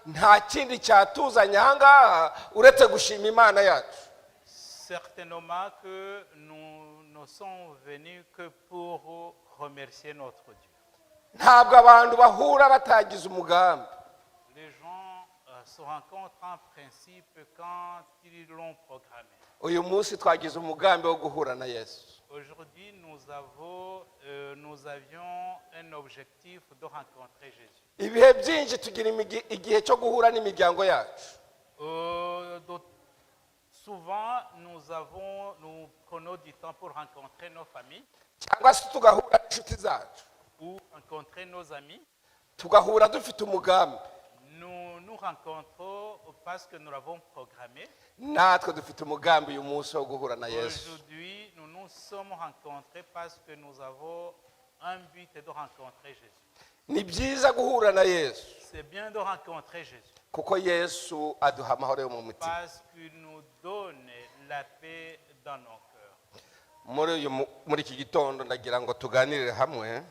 nta kindi cyatuzanye aha ngaha uretse gushima Imana yacu. Certainement que nous ne sommes venus que pour remercier notre Dieu. Ntabwo abantu bahura batagize umugambi. Les gens se rencontrent en principe quand ils l'ont programmé. Uyu munsi twagize umugambi wo guhura na Yesu. Aujourd'hui, nous avions un objectif de rencontrer Jésus. Ibihe byinshi tugira igihe cyo guhura n'imiryango yacu. Souvent, nous prenons du temps pour rencontrer nos familles cyangwa se tugahura n'inshuti zacu. ou rencontrer nos amis. Tugahura dufite umugambi. Nous nous rencontrons parce que nous l'avons programmé. Natwe dufite umugambi uyu munsi wo guhura na Yesu. Aujourd'hui, nous nous sommes rencontrés parce que nous avons un but de rencontrer Jésus. Ni byiza guhura na Yesu C'est bien de rencontrer Jésus kuko Yesu aduha amahoro yo mu mutima. parce qu'il nous donne la paix dans nos cœurs. Muri iki gitondo ndagira ngo tuganirire hamwe.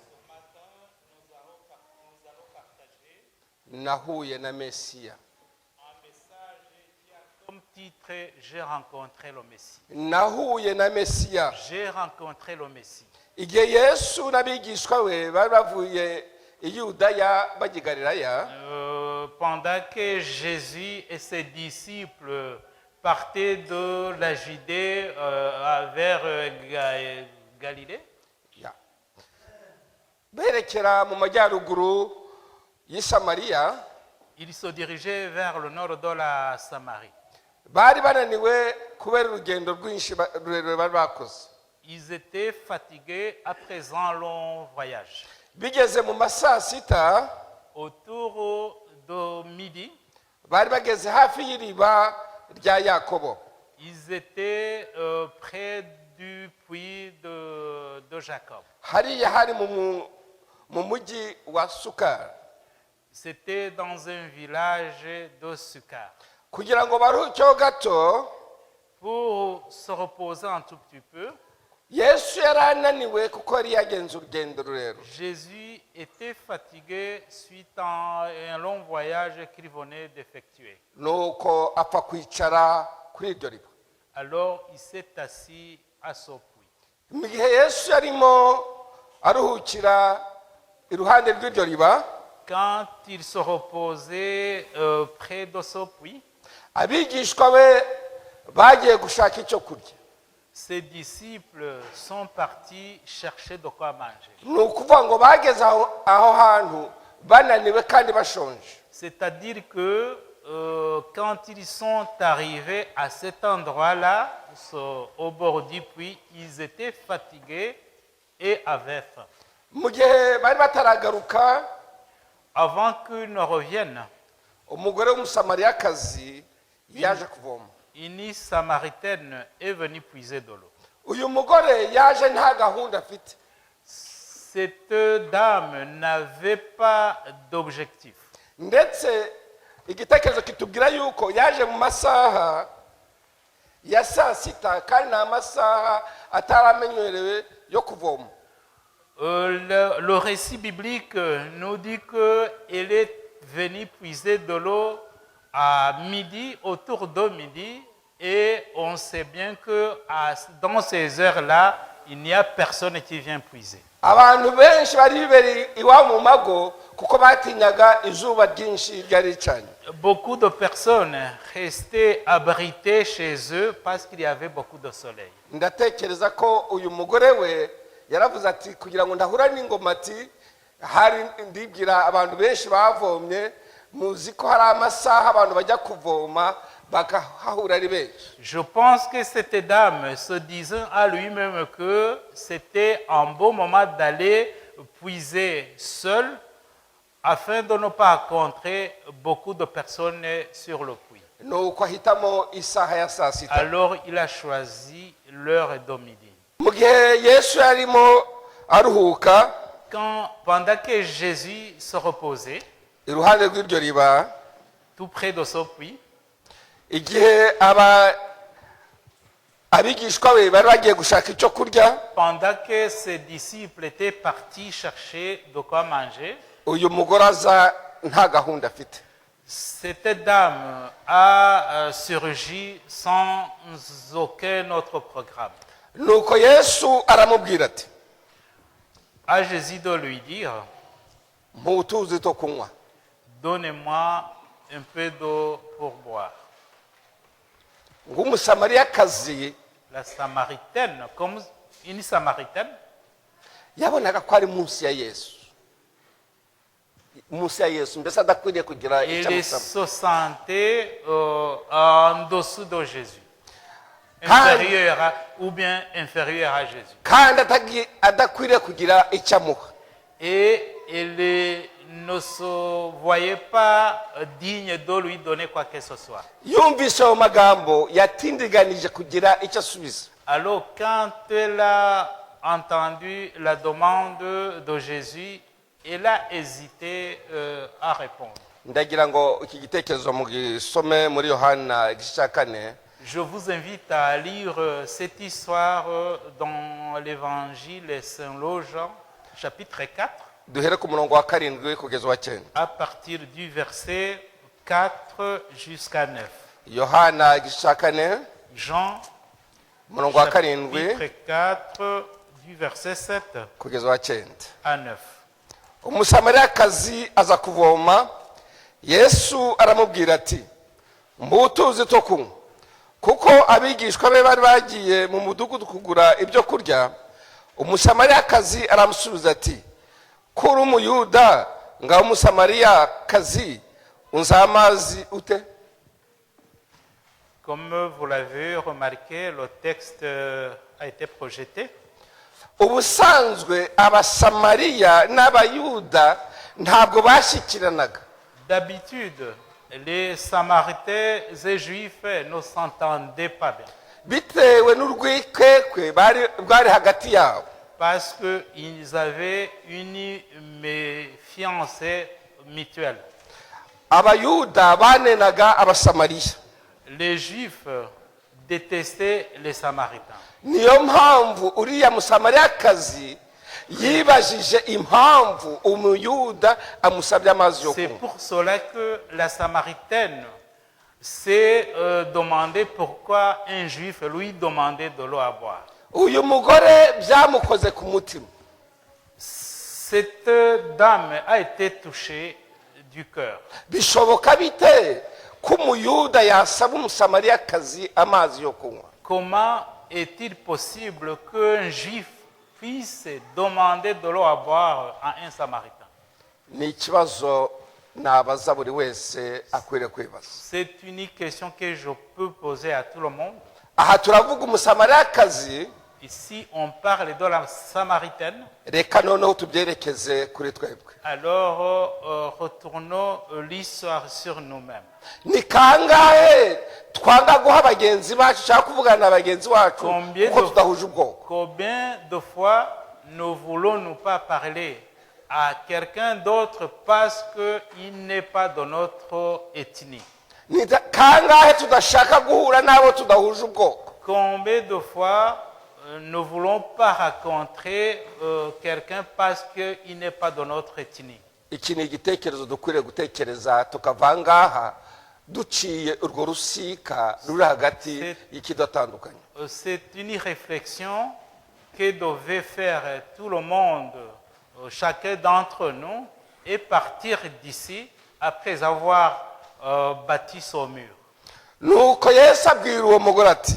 Nahuye na Mesiya. Un message qui a comme titre J'ai rencontré le Messie. Nahuye na Mesiya. J'ai rencontré le Messie. Igihe Yesu n'abigishwa we bari bavuye i Yudaya bajya i Galilaya, Pendant que Jésus et ses disciples partaient de la Judée vers Galilée, berekera mu majyaruguru y'i Samariya, ils se dirigeaient vers le nord de la Samarie. bari bananiwe kubera urugendo rwinshi rurerure bari bakoze. Ils étaient fatigués après un long voyage. Bigeze mu masaa sita, Autour de midi, bari bageze hafi y'iriba rya Yakobo. ils étaient près du puits de Jacob. Hariya hari mu mujyi wa Sukar. C'était dans un village de Sukar. Kugira ngo baruhukeho gato, Pour se reposer un tout petit peu, Yesu yari ananiwe kuko yari yagenze urugendo rurerure. Jésus était fatigué suite à un long voyage qu'il venait d'effectuer. Nuko apfa kwicara kuri iryo riba. Alors il s'est assis à ce puits. Mu gihe Yesu yarimo aruhukira iruhande rw'iryo riba, Quand il se reposait près de ce puits, abigishwa be bagiye gushaka icyo kurya. ses disciples sont partis chercher de quoi manger. Ni ukuvuga ngo bageze aho hantu bananiwe kandi bashonje. C'est-à-dire que quand ils sont arrivés à cet endroit-là, au bord du puits, ils étaient fatigués et avaient faim. Mu gihe bari bataragaruka, Avant qu'ils ne reviennent, umugore w'umusamariyakazi yaje kuvoma. une Samaritaine est venue puiser de l'eau. Uyu mugore yaje nta gahunda afite. Cette dame n'avait pas d'objectif. Ndetse igitekerezo kitubwira yuko yaje mu masaha ya saa sita kandi ni amasaha ataramenyerewe yo kuvoma. Le récit biblique nous dit qu'elle est venue puiser de l'eau à midi, autour de midi, et on sait bien que dans ces heures-là, il n'y a personne qui vient puiser. Abantu benshi bari biberi iwabo mu mago kuko batinyaga izuba ryinshi ryari ricanye. Beaucoup de personnes restaient abritées chez eux parce qu'il y avait beaucoup de soleil. Ndatekereza ko uyu mugore we yaravuze ati kugira ngo ndahura n'ingoma ati hari ndibwira abantu benshi bavomye muzi ko hari amasaha abantu bajya kuvoma bakahahura ari benshi. Je pense que cette dame se disant à lui-même que c'était un bon moment d'aller puiser seul afin de ne pas rencontrer beaucoup de personnes sur le puits. Nuko ahitamo isaha ya saa sita. Alors il a choisi l'heure de midi. Mu gihe Yesu yarimo aruhuka, Pendant que Jésus se reposait iruhande rw'iryo riba, tout près de ce puits, igihe abigishwa be bari bagiye gushaka icyo kurya, pendant que ses disciples étaient partis chercher de quoi manger, uyu mugore aza nta gahunda afite. Cette dame a surgi sans aucun autre programme. nuko yesu aramubwira ati À Jésus de lui dire, mputuzi two kunywa. donnez-moi un peu d'eau pour boire. Ng'umusamariyakazi La Samaritaine, comme une Samaritaine, yabonaga ko ari munsi ya yesu, munsi ya yesu, mbese adakwiriye kugira icyo elle amusaba. se sentait en dessous de Jésus, inférieure ou bien inférieure à Jésus. kandi adakwiriye kugira icyo amuha. Et elle ne se voyait pas digne de lui donner quoi que ce soit. Yumvise ayo magambo yatindiganije kugira icyo asubiza. Alors, quand elle a entendu la demande de Jésus, elle a hésité à répondre. Ndagira ngo iki gitekerezo mugisome muri Yohana igice cya 4. Je vous invite à lire cette histoire dans l'évangile Saint Jean, chapitre 4, duhere ku murongo wa 7 kugeza wa 9. à partir du verset 4 jusqu'à 9. Yohana igice cya 4 Jean, umurongo wa chapitre 7 4, du verset 7 kugeza wa 9. à 9. Umusamariyakazi aza kuvoma, Yesu aramubwira ati mbutuzi two kunywa, kuko abigishwa be bari bagiye mu mudugudu kugura ibyo kurya. Umusamariyakazi aramusubiza ati kuri umuyuda ngaho umusamariyakazi unzaha amazi ute? Comme vous l'avez remarqué, le texte a été projeté. Ubusanzwe abasamariya n'abayuda ntabwo bashyikiranaga. D'habitude, les Samaritains et Juifs ne s'entendaient pas bien Bitewe n'urwikekwe bwari hagati yabo. parce qu'ils avaient une méfiance mutuelle. Abayuda banenaga abasamariya. Les Juifs détestaient les Samaritains. Niyo mpamvu uriya musamariyakazi yibajije impamvu umuyuda amusabye amazi yo C'est kunywa. pour cela que la Samaritaine s'est demandé pourquoi un Juif lui demandait de l'eau à boire. Uyu mugore byamukoze ku mutima. Cette dame a été touchée du cœur. Bishoboka bite ko umuyuda yasaba umusamariyakazi amazi yo kunywa? Comment est-il possible qu'un Juif puisse demander de l'eau à boire à un Samaritain? Ni ikibazo nabaza buri wese akwiriye kwibaza. C'est une question que je peux poser à tout le monde. Aha turavuga umusamariyakazi, Ici, on parle de la Samaritaine. reka noneho tubyerekeze kuri twebwe. Alors, retournons l'histoire sur nous-mêmes. Ni kangahe twanga guha bagenzi bacu cyangwa kuvugana na bagenzi bacu Combien kuko de- tudahuje ubwoko? Combien de fois ne voulons-nous pas parler à quelqu'un d'autre parce qu'il n'est pas de notre ethnie? Ni kangahe tudashaka guhura n'abo tudahuje ubwoko? Combien de fois ne voulons pas rencontrer quelqu'un parce qu'il n'est pas de notre ethnie? Iki ni igitekerezo dukwiriye gutekereza tukava ngaha duciye urwo rusika ruri hagati y'ikidatandukanye. C'est une réflexion que devait faire tout le monde, chacun d'entre nous, et partir d'ici après avoir bâti son mur. Nuko Yesu abwira uwo mugore ati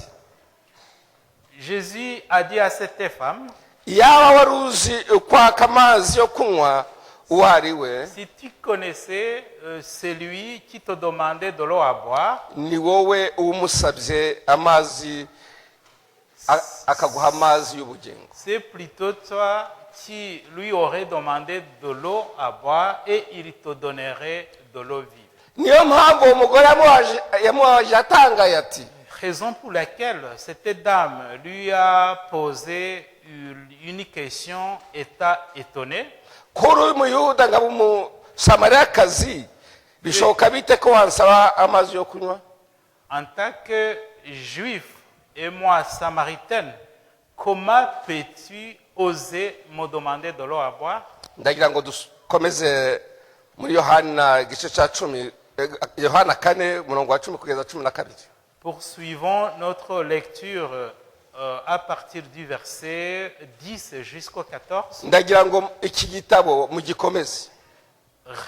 Jésus a dit à cette femme, iyaba wari uzi kwaka amazi yo kunywa uwo ari we, si tu connaissais celui qui te demandait de l'eau à boire, ni wowe umusabye amazi akaguha amazi y'ubugingo. c'est plutôt toi qui lui aurais demandé de l'eau à boire et il te donnerait de l'eau vive. Niyo mpamvu uwo mugore yamubaje atangaye ati Raison pour laquelle cette dame lui a posé une question étonnée. kuri uyu muyuda ngaba umusamariyakazi bishoboka bite ko wansaba amazi yo kunywa? En tant que juif et moi samaritaine, comment peux-tu oser me demander de l'eau à boire? Ndagira ngo dukomeze muri Yohana igice cya 10 yohana 4 umurongo wa 10 kugeza 12. Poursuivons notre lecture à partir du verset 10 jusqu'au 14. ndagira ngo iki gitabo mugikomeze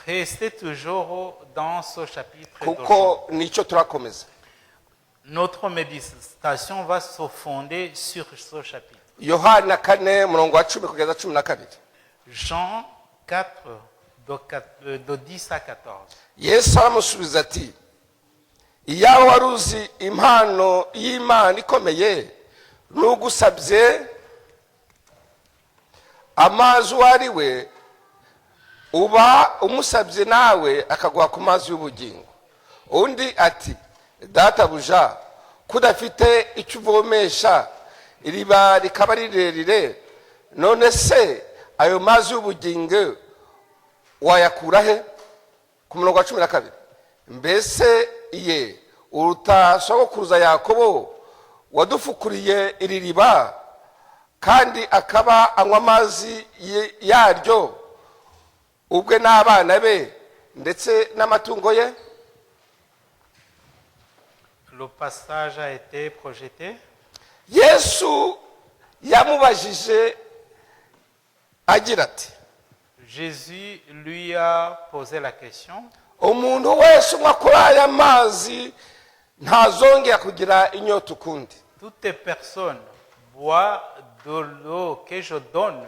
Restez toujours dans ce chapitre. kuko nicyo turakomeza. Notre méditation va se fonder sur ce chapitre. yohana 4 umurongo wa 10 kugeza 12. Jean 4, de 10 à 14. yesu aramusubiza ati, iyaba wari uzi impano y'imana ikomeye n'ugusabye amazi uwo ari we, uba umusabye nawe akaguha ku mazi y'ubugingo. undi ati, databuja, kudafite icyo uvomesha, iriba rikaba rirerire, none se ayo mazi y'ubugingo wayakura he? ku murongo wa 12. mbese ye uruta sogokuruza yakobo wadufukuriye iri riba, kandi akaba anywa amazi yaryo ubwe n'abana be ndetse n'amatungo ye? Le passage a été projeté. yesu yamubajije agira ati, Jésus lui a posé la question. umuntu wese unywa kuri aya mazi ntazongera kugira inyota ukundi. Toute personne boit de l'eau que je donne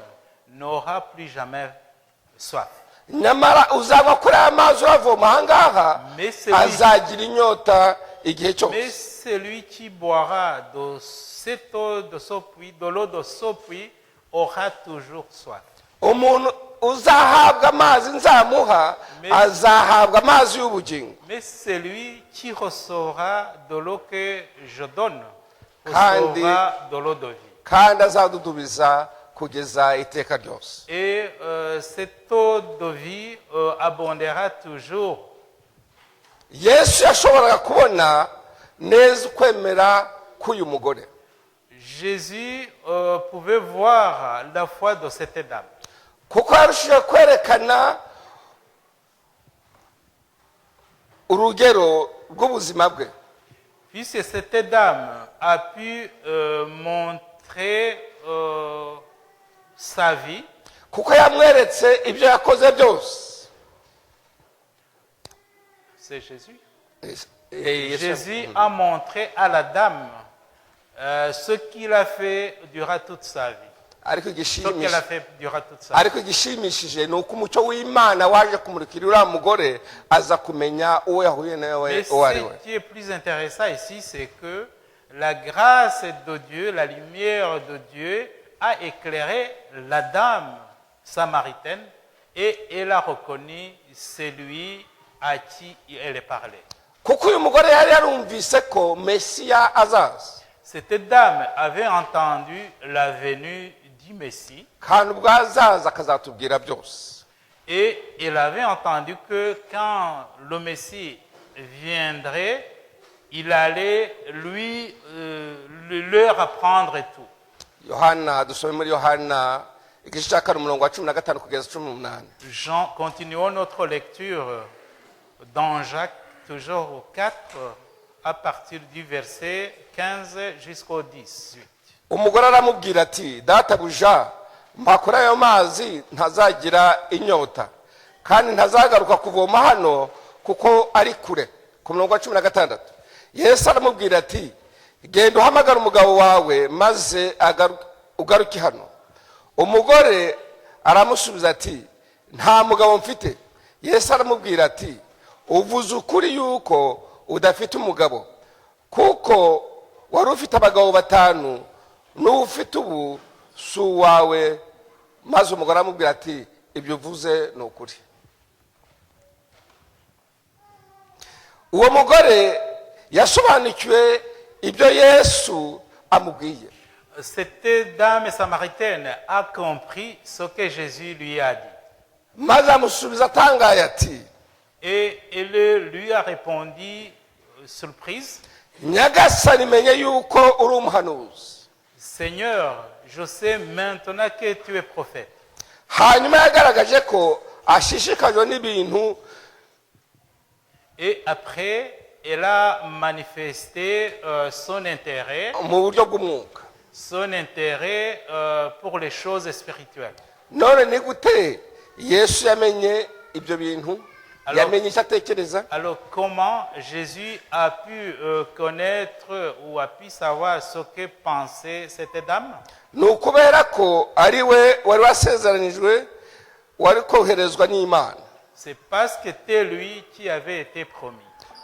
n'aura plus jamais soif. nyamara uzanywa kuri aya mazi uravoma ahangaha azagira inyota igihe Mais cyose. celui qui boira de cette eau de ce puits, de l'eau de ce puits, aura toujours soif. umuntu uzahabwa amazi nzamuha azahabwa amazi y'ubugingo, Mais celui qui recevra de l'eau que je donne Kandi- recevra de l'eau de vie. kandi azadudubiza kugeza iteka ryose. Et cette eau de vie abondera toujours. yesu yashoboraga kubona neza ukwemera k'uyu mugore, Jésus pouvait voir la foi de cette dame. kuko yarushije kwerekana urugero rw'ubuzima bwe. Puisque cette dame a pu montrer sa vie, kuko yamweretse ibyo yakoze byose. c'est Jésus. Yesu- Jésus a montré à la dame ce qu'il a fait durant toute sa vie. ariko Ce qu'elle a igishimishije fait durant toute sa vie. ariko igishimishije ni uko umucyo w'imana waje kumurikira uriya mugore aza kumenya uwo yahuye nawe Mais uwo ari we. ce qui est plus intéressant ici, c'est que la grâce de Dieu, la lumière de Dieu a éclairé la dame samaritaine et elle a reconnu celui à qui elle parlait. kuko uyu mugore yari yarumvise ko mesiya azaza, Cette dame avait entendu la venue du Messie kandi ubwo azaza akazatubwira byose. et elle avait entendu que quand le Messie viendrait, il allait leur apprendre tout. yohana dusome muri yohana igice cya 4 umurongo wa 15 kugeza 18. Jean, continuons notre lecture dans Jacques, toujours au 4, à partir du verset 15 jusqu'au 18. umugore aramubwira ati, databuja, mpa kuri ayo mazi ntazagira inyota, kandi ntazagaruka kuvoma hano kuko ari kure. ku murongo wa 16 yesu aramubwira ati, genda uhamagara umugabo wawe maze ugaruke hano. umugore aramusubiza ati, nta mugabo mfite. yesu aramubwira ati, uvuze ukuri yuko udafite umugabo, kuko wari ufite abagabo 5 n'ufite ubu si uwawe. maze umugore aramubwira ati, ibyo uvuze ni ukuri. uwo mugore yasobanukiwe ibyo yesu amubwiye. Cette dame samaritaine a compris ce que Jésus lui a dit. maze amusubiza atangaye ati, Et elle lui a répondu, surprise, nyagasani menye yuko uri umuhanuzi. Seigneur, je sais maintenant que tu es prophète. hanyuma yagaragaje ko ashishikajwe n'ibintu Et après, elle a manifesté son intérêt mu buryo bw'umwuka. pour les choses spirituelles. None ni gute Yesu yamenye ibyo bintu, Alors- yamenye icyo atekereza? Alors, comment Jésus a pu connaître ou a pu savoir ce que pensait cette dame? Ni ukubera ko ari we wari wasezeranijwe, wari koherezwa n'Imana. C'est parce que c'était lui qui avait été promis.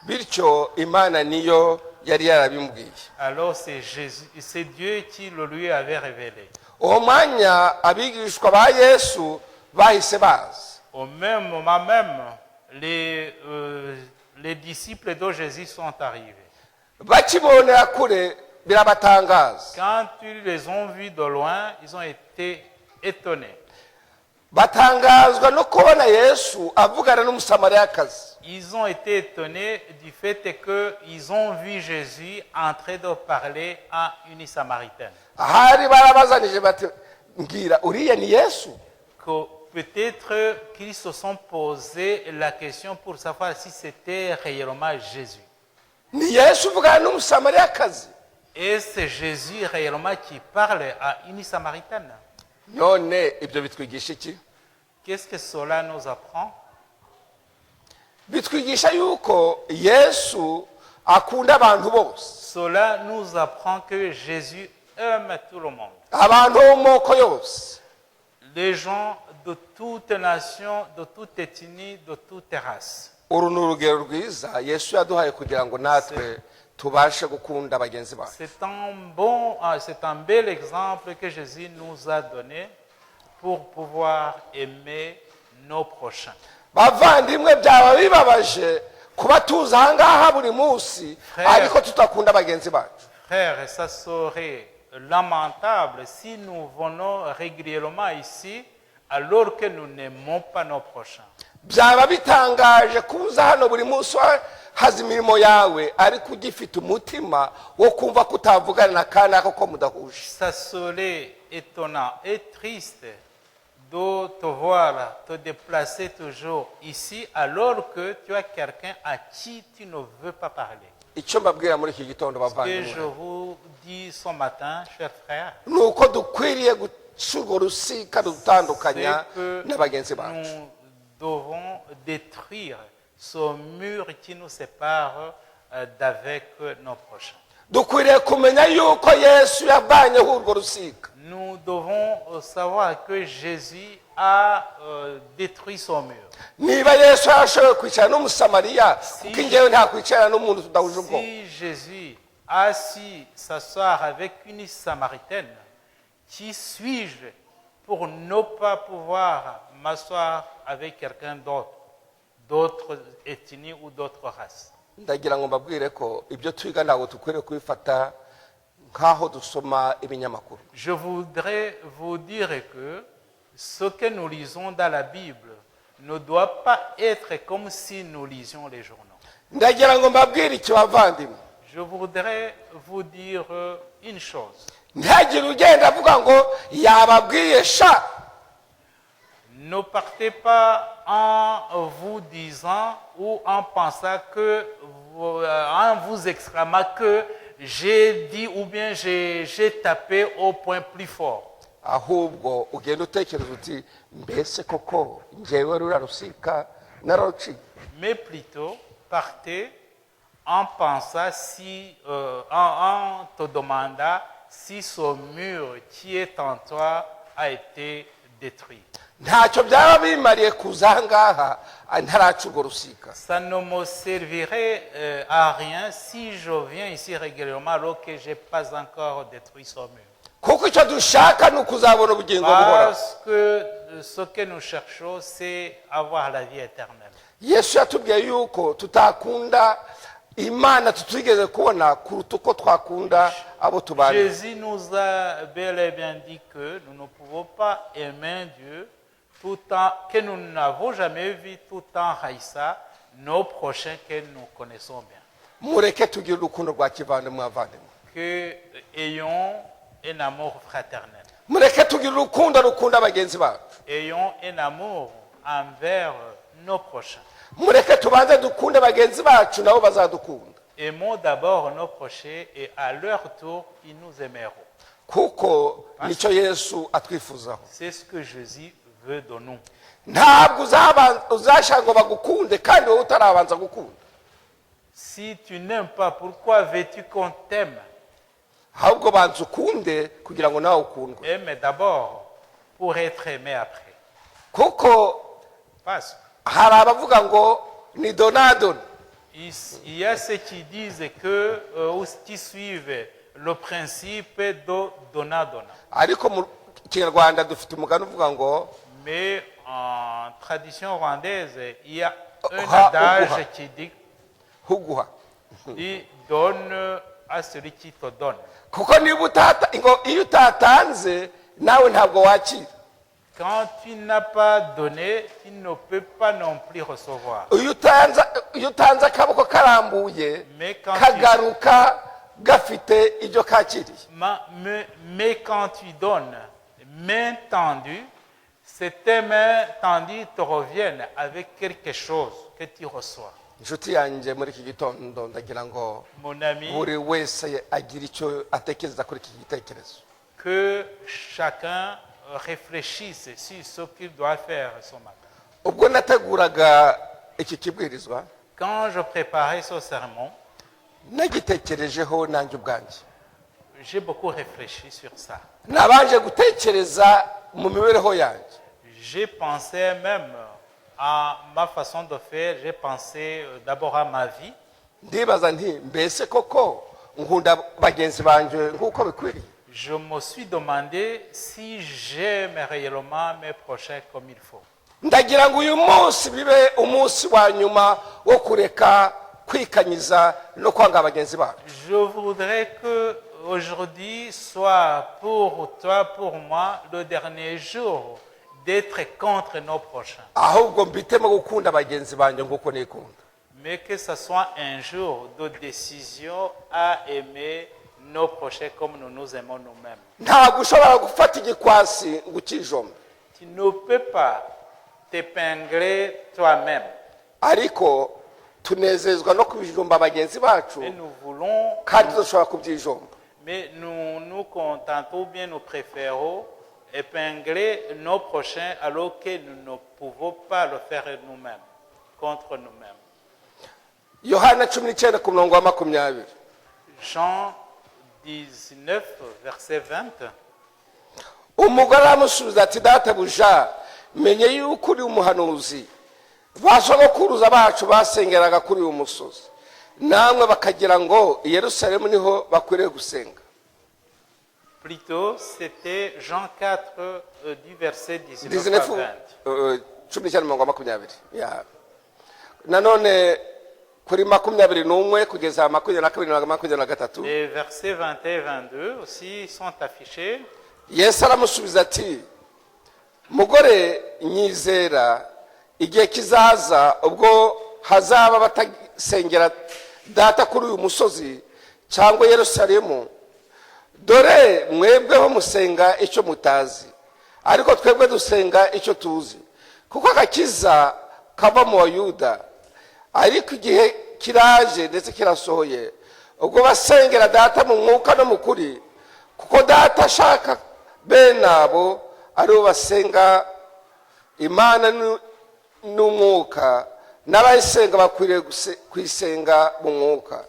Bityo Imana niyo yari yarabimubwiye. Alors, c'est Jésus, c'est Dieu qui le lui avait révélé. Uwo mwanya abigishwa ba Yesu bahise baza. Au même moment même, les disciples de Jésus sont arrivés. Bakibonera kure birabatangaza. Quand ils les ont vus de loin, ils ont été étonnés. Batangazwa no kubona Yesu avugana n'umusamariyakazi. Ils ont été étonnés du fait qu'ils ont vu Jésus en train de parler à une Samaritaine. Ahari barabazanije bati mbwira uriya ni Yesu? Que peut-être qu'ils se sont posé la question pour savoir si c'était réellement Jésus. Ni Yesu uvugana n'umusamariyakazi? Et c'est Jésus réellement qui parle à une Samaritaine. None ibyo bitwigisha iki? Qu'est-ce que cela nous apprend? Bitwigisha yuko Yesu akunda abantu bose, Cela nous apprend que Jésus aime tout le monde. abantu bo mu moko yose. Les gens de toute nation, de toute ethnie, de toute race. Uru ni urugero rwiza Yesu yaduhaye kugira ngo natwe tubashe gukunda bagenzi bacu. C'est un bel exemple que Jésus nous a donné pour pouvoir aimer nos prochains. Bavandimwe, byaba bibabaje kuba tuza aha ngaha buri munsi ariko tutakunda bagenzi bacu. Frères, ça serait lamentable si nous venons régulièrement ici alors que nous n'aimons pas nos prochains. Byaba bitangaje kuza hano buri munsi haza imirimo yawe ariko ugifite umutima wo kumva ko utavugana na kanaka ko mudahuje. Ça serait étonnant et triste de te voir te déplacer toujours ici alors que tu as quelqu'un à qui tu ne veux pas parler. Icyo mbabwira muri iki gitondo Ce que je bavandimwe, vous dis ce matin, chers frères, ni uko dukwiriye guca urwo rusika rudutandukanya c'est que na bagenzi bacu. nous devons détruire ce mur qui nous sépare d'avec nos prochains. Dukwiriye kumenya yuko Yesu yavanyeho urwo rusika. Nous devons savoir que Jésus a détruit son mur. Niba Yesu yarashoboye kwicara n'umusamariya, kuko njyewe nta kwicara n'umuntu tudahuje ubwoko. Si Jésus a su s'asseoir avec une Samaritaine, qui suis-je pour ne pas pouvoir m'asseoir avec quelqu'un d'autre ethnie ou d'autre race? Ndagira ngo mbabwire ko ibyo twiga ntabwo dukwiriye kubifata nk'aho dusoma ibinyamakuru. Je voudrais vous dire que ce que nous lisons dans la Bible ne doit pas être comme si nous lisions les journaux. Ndagira ngo mbabwire iki bavandimwe, Je voudrais vous dire une chose. ntihagire ugenda avuga ngo yababwiye sha. Ne partez pas en vous disant ou en pensant que, en vous exclamant que j'ai dit ou bien j'ai tapé au point plus fort. Ahubwo ugenda utekereza uti mbese koko njyewe rura rusika nararuciye. Mais plutôt, partez en pensant en te demandant si ce mur qui est en toi a été détruit. Ntacyo byaba bimariye kuza aha ngaha ntaraca urwo rusika. Ça ne me servirait à rien si je viens ici régulièrement alors que je n'ai pas encore détruit ce mur. Kuko icyo dushaka ni ukuzabona ubugingo buhoraho. Parce que ce que nous cherchons, c'est avoir la vie éternelle. Yesu yatubwiye yuko tutakunda Imana tutigeze kubona kuruta uko twakunda abo tubana. Jésus nous a bel et bien dit que nous ne pouvons pas aimer Dieu que nous n'avons jamais vu tout en haïssant nos prochains que nous connaissons bien. Mureke tugire urukundo rwa kivandimwe avandimwe. Que ayons un amour fraternel. Mureke tugire urukundo rukunda bagenzi bacu. Ayons un amour envers nos prochains. mureke tubanze dukunde bagenzi bacu nabo bazadukunda, Aimons d'abord nos prochains et à leur tour, ils nous aimeront. kuko nicyo yesu atwifuzaho. C'est ce que Jésus veut de nous. Ntabwo uzashaka ngo bagukunde kandi wowe utarabanza gukunda. Si tu n'aimes pas, pourquoi veux-tu qu'on t'aime? Ahubwo banza ukunde kugira ngo nawe ukundwe, Aime d'abord pour être aimé après. kuko Parce hari abavuga ngo ni donadoni. qu'il y a ceux qui disent que, ou qui suivent le principe de donna-donna. Ariko mu Kinyarwanda dufite umugani uvuga ngo Mais en tradition rwandaise, il y a un Ha- adage uguha. qui huguha, dit donne à celui qui te donne. kuko niba iyo utatanze nawe ntabwo wakira. Quand tu n'as pas donné, tu ne peux pas non plus recevoir. Iyo utanze akaboko karambuye Mais quand tu- kagaruka gafite ibyo kakiriye. Mais quand tu donnes main tendue, ces mains tendues te reviennent avec quelque chose que tu reçois. Inshuti yanjye muri iki gitondo ndagira ngo Mon ami, buri wese agira icyo atekereza kuri iki gitekerezo. que chacun réfléchisse sur ce qu'il doit faire ce matin. Ubwo nateguraga iki kibwirizwa Quand je préparais ce sermon, nagitekerejeho nanjye ubwanjye. j'ai beaucoup réfléchi sur ça. Nabanje gutekereza mu mibereho yanjye. J'ai pensé même à ma façon de faire, j'ai pensé d'abord à ma vie. Ndibaza nti mbese koko nkunda bagenzi banje nk'uko bikwiriye. Je me suis demandé si j'aime réellement mes prochains comme il faut. Ndagira ngo uyu munsi bibe umunsi wa nyuma wo kureka kwikanyiza no kwanga bagenzi bacu. Je voudrais que aujourd'hui soit pour toi, pour moi, le dernier jour d'être contre nos prochains. Ahubwo mbitemo gukunda bagenzi banje nk'uko nikunda. Mais que ce soit un jour de décision à aimer nos prochains comme nous nous aimons nous-mêmes. Ntabwo ushobora gufata igikwasi ngo ukijombe, Tu ne peux pas t'épingler toi-même. ariko tunezezwa no kubijomba bagenzi bacu Et nous voulons, kandi tudashobora kubyijomba. mais nous nous contentons ou bien nous préférons épingler nos prochains alors que nous ne pouvons pas le faire nous-mêmes, contre nous-mêmes. Yohana 19:20. Jean 19, verset 20. Umugore aramusubiza ati databuja menye yuko uri umuhanuzi, ba sogokuruza bacu basengeraga kuri uyu musozi, namwe bakagira ngo i Yerusalemu niho bakwiriye gusenga. Plutôt, c'était Jean 4, du verset 19 à 20. 19:20. Ya. Nanone kuri 21 kugeza 22 na 23. Les versets 21 et 22 aussi sont affichés. Yesu aramusubiza ati mugore nyizera, igihe kizaza ubwo hazaba batasengera data kuri uyu musozi cyangwa Yerusalemu. Dore mwebweho musenga icyo mutazi, ariko twebwe dusenga icyo tuzi, kuko agakiza kava mu Bayuda. Ariko igihe kiraje ndetse kirasohoye ubwo basengera data mu mwuka no mu kuri, kuko data ashaka bene abo aribo basenga Imana n'umwuka, n'abayisenga bakwiriye kuyisenga mu mwuka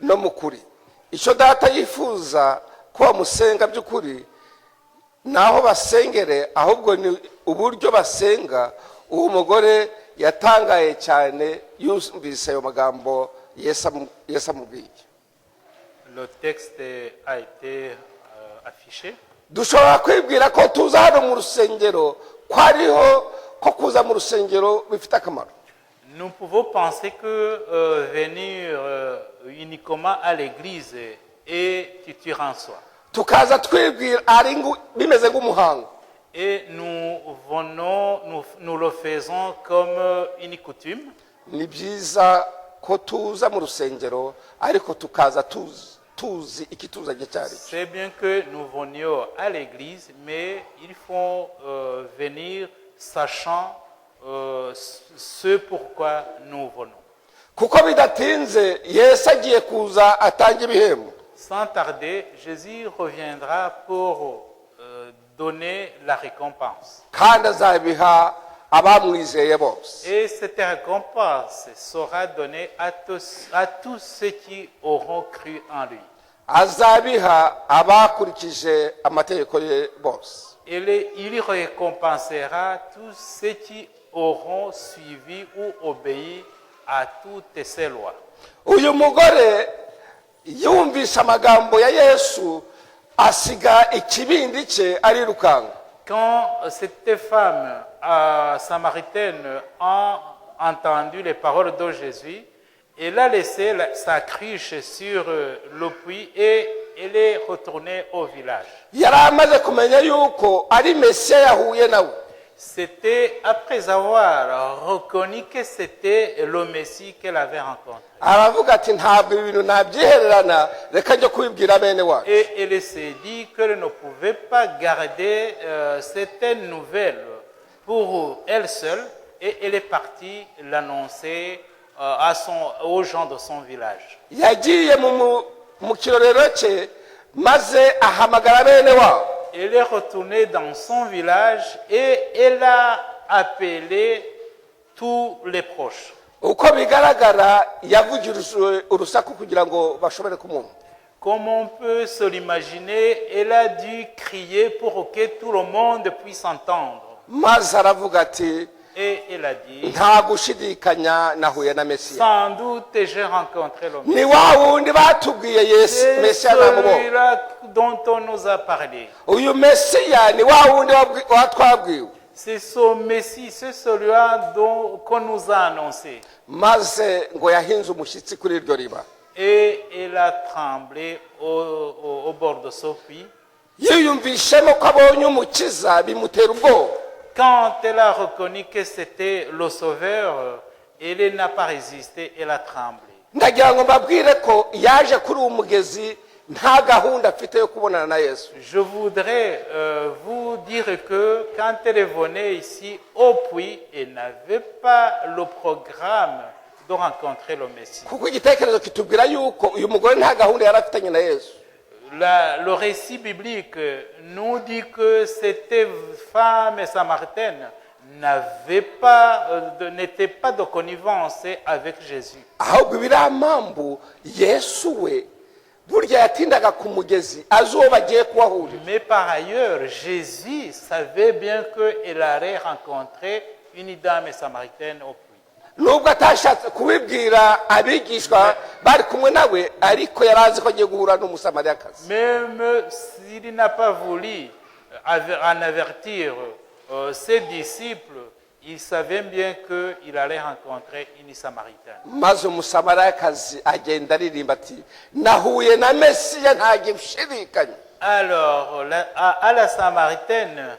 no mu kuri. Icyo data yifuza ko bamusenga by'ukuri naho basengere, ahubwo ni uburyo basenga. Uwo mugore yatangaye cyane yumvise ayo magambo Yesu amubwiye. Le texte a été affiché. Dushobora kwibwira ko tuza hano mu rusengero ko ariho ko kuza mu rusengero bifite akamaro. Nous pouvons penser que venir uniquement à l'église est tuteur en soi. Tukaza twibwira ari bimeze nk'umuhango. Et nous venons, nous le faisons comme une coutume. Ni byiza ko tuza mu rusengero ariko tukaza tuzi ikituzanye cyari. C'est bien que nous venions à l'église, mais il faut venir sachant ce pourquoi nous venons. kuko bidatinze yesu agiye kuza atanga ibihembo. Sans tarder, Jésus reviendra pour donner la récompense. kandi azabiha abamwizeye bose. Et cette récompense sera donnée à tous ceux qui auront cru en lui. azabiha abakurikije amategeko ye bose. Il récompensera tous ceux qui auront suivi ou obéi à toutes ces lois. uyu mugore yumvise amagambo ya yesu asiga ikibindi cye arirukanga. Quand cette femme samaritaine a entendu les paroles de Jésus, elle a laissé sa cruche sur le puits et elle est retournée au village. yari amaze kumenya yuko ari mesiya yahuye nawe. C'était après avoir reconnu que c'était le Messie qu'elle avait rencontré. aravuga ati ntabwo ibintu nabyihererana, reka njye kubibwira bene wacu. Et elle s'est dit qu'elle ne pouvait pas garder cette nouvelle pour elle seule et elle est partie l'annoncer aux gens de son village. yagiye mu kirorero cye maze ahamagara bene wabo. Elle est retournée dans son village et elle a appelé tous les proches. uko bigaragara yavugirije urusaku kugira ngo bashobore kumwumva. Comme on peut se l'imaginer, elle a dû crier pour que tout le monde puisse entendre. maze aravuga ati Et elle a dit, nta gushidikanya nahuye na mesiya. sans doute j'ai rencontré l'homme. ni wa wundi batubwiye yesu C'est mesiya namubonye. celui-là dont on nous a parlé. uyu mesiya ni wa wundi watwabwiwe. C'est ce Messie, c'est celui-là qu'on nous a annoncé. maze ngo yahinze umushyitsi kuri iryo riba. Et elle a tremblé au bord de ce puits. yiyumvishemo ko abonye umukiza bimutera ubwoba. Quand elle a reconnu que c'était le Sauveur, elle n'a pas résisté, elle a tremblé. ndagira ngo mbabwire ko yaje kuri uwo mugezi nta gahunda afite yo kubonana na yesu. Je voudrais vous dire que quand elle venait ici au puits, elle n'avait pas le programme de rencontrer le Messie. kuko igitekerezo kitubwira yuko uyu mugore nta gahunda yari afitanye na yesu. Le récit biblique nous dit que cette femme samaritaine n'était pas de connivence avec Jésus. ahubwo ibiriya mpamvu yesu we burya yatindaga ku mugezi azi uwo bagiye kuhahurira. Mais par ailleurs, Jésus savait bien qu'elle allait rencontrer une dame samaritaine au puits. nubwo atashatse kubibwira abigishwa bari kumwe nawe, ariko yari azi ko agiye guhura n'umusamariyakazi. Même s'il n'a pas voulu en avertir ses disciples, il savait bien qu'il allait rencontrer une Samaritaine. maze umusamariyakazi agenda aririmba ati nahuye na mesiya nta gishidikanya. Alors, à la Samaritaine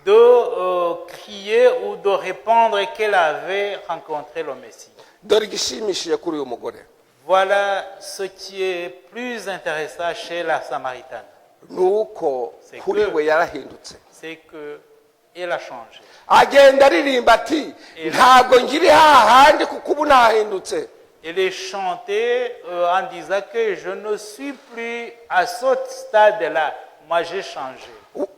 de crier ou de répondre qu'elle avait rencontré le Messie. dore igishimishije kuri uyu mugore Voilà ce qui est plus intéressant chez la Samaritaine. nuko kuri we yarahindutse. C'est qu'elle a changé. agenda aririmba ati ntabwo ngiri hahandi kuko ubu nahindutse. Elle est chantée en disant que je ne suis plus à ce stade-là. Moi, j'ai changé.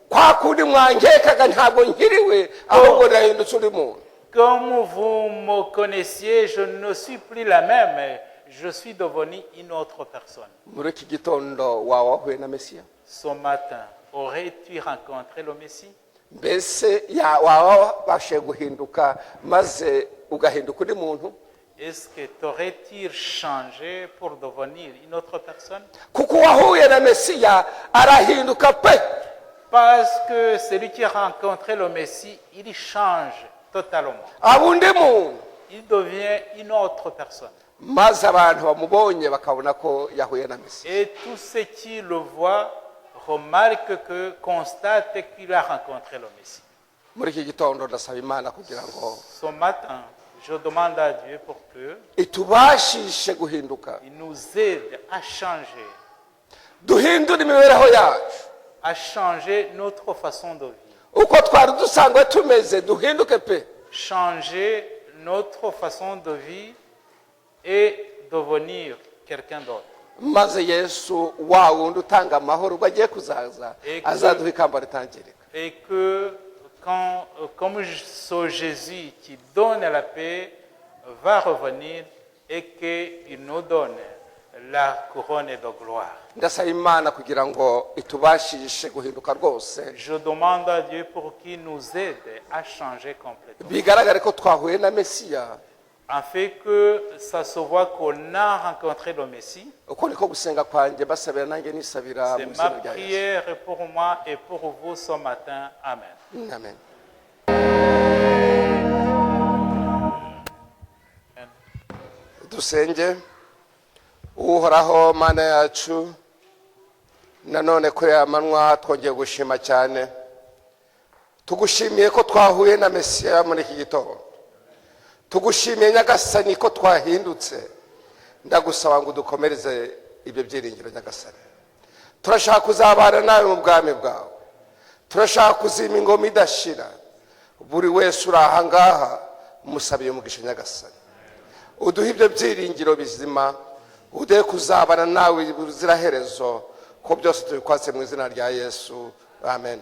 kwa kundi mwankekaga ntabwo nkiriwe ahubwo nahindutse undi muntu. Comme vous me connaissiez, je ne suis plus la même. Je suis devenue une autre personne. muri iki gitondo waba wahuye na mesiya? Ce matin, aurais-tu rencontré le Messie? mbese waba wabashije guhinduka maze ugahinduka undi muntu? Est-ce que t'aurais-tu changé pour devenir une autre personne? kuko wahuye na mesiya arahinduka pe. Parce que celui qui a rencontré le Messie, il change totalement. aba undi muntu. Il devient une autre personne. maze abantu bamubonye bakabona ko yahuye na mesiya. Et tous ceux qui le voient remarquent constatent qu'il a rencontré le Messie. muri iki gitondo ndasaba imana kugira ngo Ce matin, je demande à Dieu pour que itubashishe guhinduka, il nous aide à changer duhindure imibereho yacu. à changer notre façon de vivre. uko twari dusanzwe tumeze duhinduke pe. changer notre façon de vie et devenir quelqu'un d'autre. maze yesu wa wundi utanga amahoro ubwo agiye kuzaza Ego. azaduha ikamba ritangirika. Et que comme ce Jésus qui donne la paix va revenir et qu'il nous donne la couronne de gloire. ndasaba imana kugira ngo itubashishe guhinduka rwose, Je demande à Dieu pour qu'il nous aide à changer complètement. bigaragare ko twahuye na mesiya. Afin que ça se voit qu'on a rencontré le Messie. uko niko gusenga kwanjye basabira nanjye nisabira mu C'est ma izina rya Yesu. prière pour moi et pour vous ce matin. Amen. Amen. dusenge. uhoraho mana yacu, nanone kuri aya manywa twongeye gushima cyane, tugushimiye ko twahuye na mesiya muri iki gitondo, tugushimiye nyagasani ko twahindutse. ndagusaba ngo dukomereze ibyo byiringiro nyagasani. turashaka kuzabana nawe mu bwami bwawe, turashaka kuzima ingoma idashira. buri wese uri aha ngaha umusabiye umugisha nyagasani, uduhe ibyo byiringiro bizima, uduhe kuzabana nawe ubuziraherezo, ko byose tubikwatse mu izina rya Yesu. Amen.